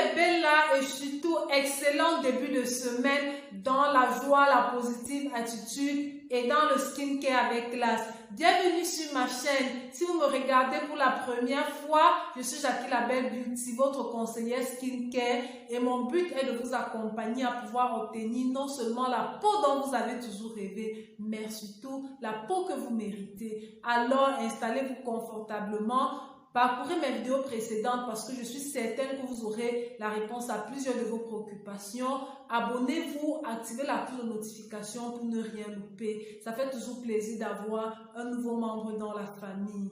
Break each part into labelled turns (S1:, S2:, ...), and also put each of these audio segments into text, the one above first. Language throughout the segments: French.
S1: mes belles là et surtout excellent début de semaine dans la joie, la positive attitude et dans le skincare avec classe. Bienvenue sur ma chaîne. Si vous me regardez pour la première fois, je suis Jackie la Belle Beauty, votre conseillère skincare et mon but est de vous accompagner à pouvoir obtenir non seulement la peau dont vous avez toujours rêvé, mais surtout la peau que vous méritez. Alors installez-vous confortablement. Parcourez mes vidéos précédentes parce que je suis certaine que vous aurez la réponse à plusieurs de vos préoccupations. Abonnez-vous, activez la cloche de notification pour ne rien louper. Ça fait toujours plaisir d'avoir un nouveau membre dans la famille.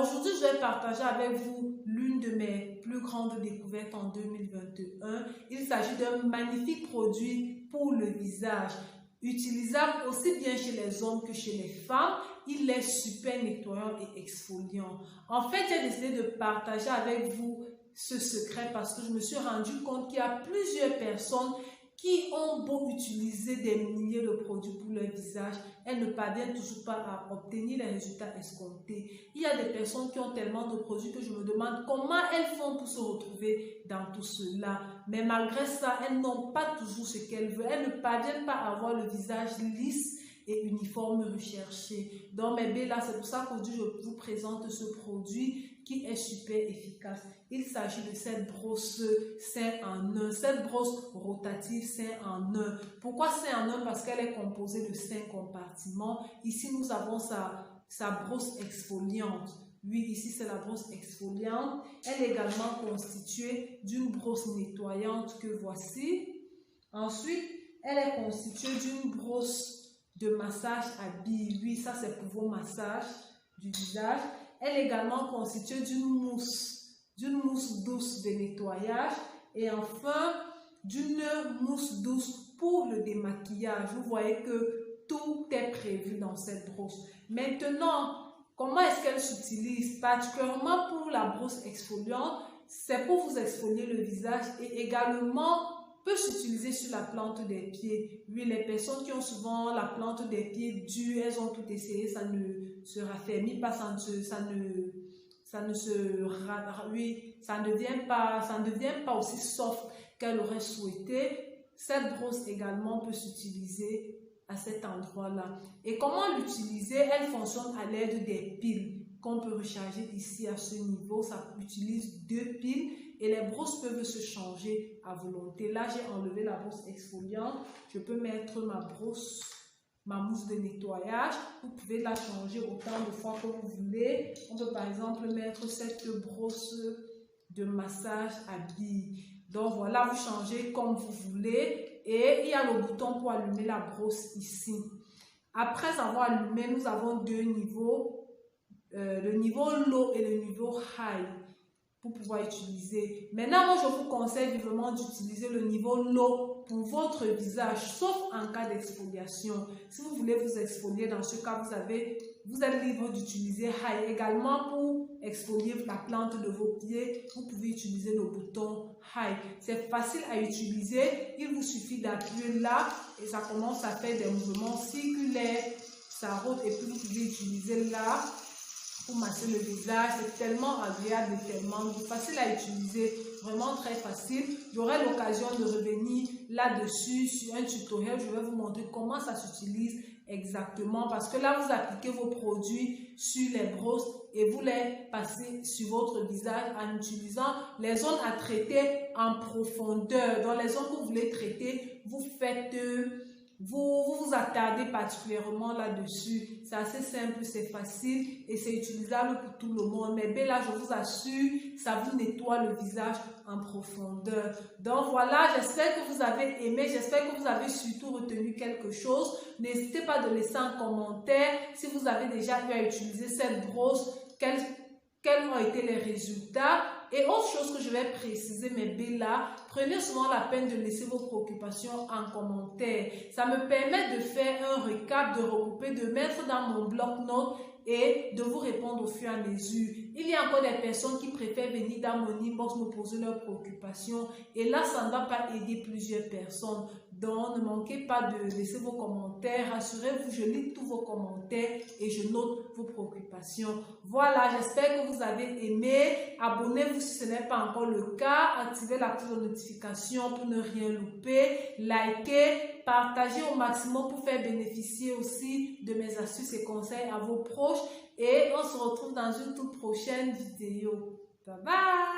S1: Aujourd'hui, je vais partager avec vous l'une de mes plus grandes découvertes en 2021. Il s'agit d'un magnifique produit pour le visage. Utilisable aussi bien chez les hommes que chez les femmes, il est super nettoyant et exfoliant. En fait, j'ai décidé de partager avec vous ce secret parce que je me suis rendu compte qu'il y a plusieurs personnes qui ont beau utiliser des milliers de produits pour leur visage, elles ne parviennent toujours pas à obtenir les résultats escomptés. Il y a des personnes qui ont tellement de produits que je me demande comment elles font pour se retrouver dans tout cela. Mais malgré ça, elles n'ont pas toujours ce qu'elles veulent. Elles ne parviennent pas à avoir le visage lisse et uniforme recherché. Donc mes belles là, c'est pour ça qu'aujourd'hui je vous présente ce produit qui est super efficace. Il s'agit de cette brosse 5 en 1, cette brosse rotative 5 en 1. Pourquoi 5 en 1? Parce qu'elle est composée de 5 compartiments. Ici, nous avons sa brosse exfoliante. Oui, ici, c'est la brosse exfoliante. Elle est également constituée d'une brosse nettoyante que voici. Ensuite, elle est constituée d'une brosse de massage à billes. Oui, ça, c'est pour vos massages du visage. Elle est également constituée d'une mousse douce de nettoyage et enfin d'une mousse douce pour le démaquillage. Vous voyez que tout est prévu dans cette brosse. Maintenant, comment est-ce qu'elle s'utilise? Particulièrement pour la brosse exfoliante, c'est pour vous exfolier le visage et également peut s'utiliser sur la plante des pieds. Oui, les personnes qui ont souvent la plante des pieds dure, elles ont tout essayé, ça ne se raffermit pas, ça ne devient pas aussi soft qu'elle aurait souhaité. Cette brosse également peut s'utiliser à cet endroit-là. Et comment l'utiliser? Elle fonctionne à l'aide des piles qu'on peut recharger ici à ce niveau. Ça utilise 2 piles. Et les brosses peuvent se changer à volonté. Là, j'ai enlevé la brosse exfoliante. Je peux mettre ma mousse de nettoyage. Vous pouvez la changer autant de fois que vous voulez. On peut par exemple mettre cette brosse de massage à billes. Donc voilà, vous changez comme vous voulez. Et il y a le bouton pour allumer la brosse ici. Après avoir allumé, nous avons 2 niveaux. Le niveau low et le niveau high. Pour pouvoir utiliser. Maintenant, moi, je vous conseille vivement d'utiliser le niveau low pour votre visage, sauf en cas d'exfoliation. Si vous voulez vous exfolier, dans ce cas, vous êtes libre d'utiliser high. Également, pour exfolier la plante de vos pieds, vous pouvez utiliser le bouton high. C'est facile à utiliser. Il vous suffit d'appuyer là et ça commence à faire des mouvements circulaires. Ça rôde et puis vous pouvez utiliser là pour masser le visage. C'est tellement agréable et tellement facile à utiliser, vraiment très facile. J'aurai l'occasion de revenir là-dessus sur un tutoriel. Je vais vous montrer comment ça s'utilise exactement parce que là, vous appliquez vos produits sur les brosses et vous les passez sur votre visage en utilisant les zones à traiter en profondeur. Dans les zones que vous voulez traiter, vous attardez particulièrement là-dessus. C'est assez simple, c'est facile et c'est utilisable pour tout le monde. Mais là, je vous assure, ça vous nettoie le visage en profondeur. Donc voilà, j'espère que vous avez aimé, j'espère que vous avez surtout retenu quelque chose. N'hésitez pas de laisser un commentaire si vous avez déjà eu à utiliser cette brosse, quels ont été les résultats. Et autre chose que je vais préciser, mes belles là, prenez souvent la peine de laisser vos préoccupations en commentaire. Ça me permet de faire un recap, de regrouper, de mettre dans mon bloc-notes et de vous répondre au fur et à mesure. Il y a encore des personnes qui préfèrent venir dans mon inbox me poser leurs préoccupations et là, ça ne va pas aider plusieurs personnes. Donc, ne manquez pas de laisser vos commentaires. Rassurez-vous, je lis tous vos commentaires et je note vos préoccupations. Voilà, j'espère que vous avez aimé. Abonnez-vous si ce n'est pas encore le cas. Activez la cloche de notification pour ne rien louper. Likez, partagez au maximum pour faire bénéficier aussi de mes astuces et conseils à vos proches. Et on se retrouve dans une toute prochaine vidéo. Bye bye!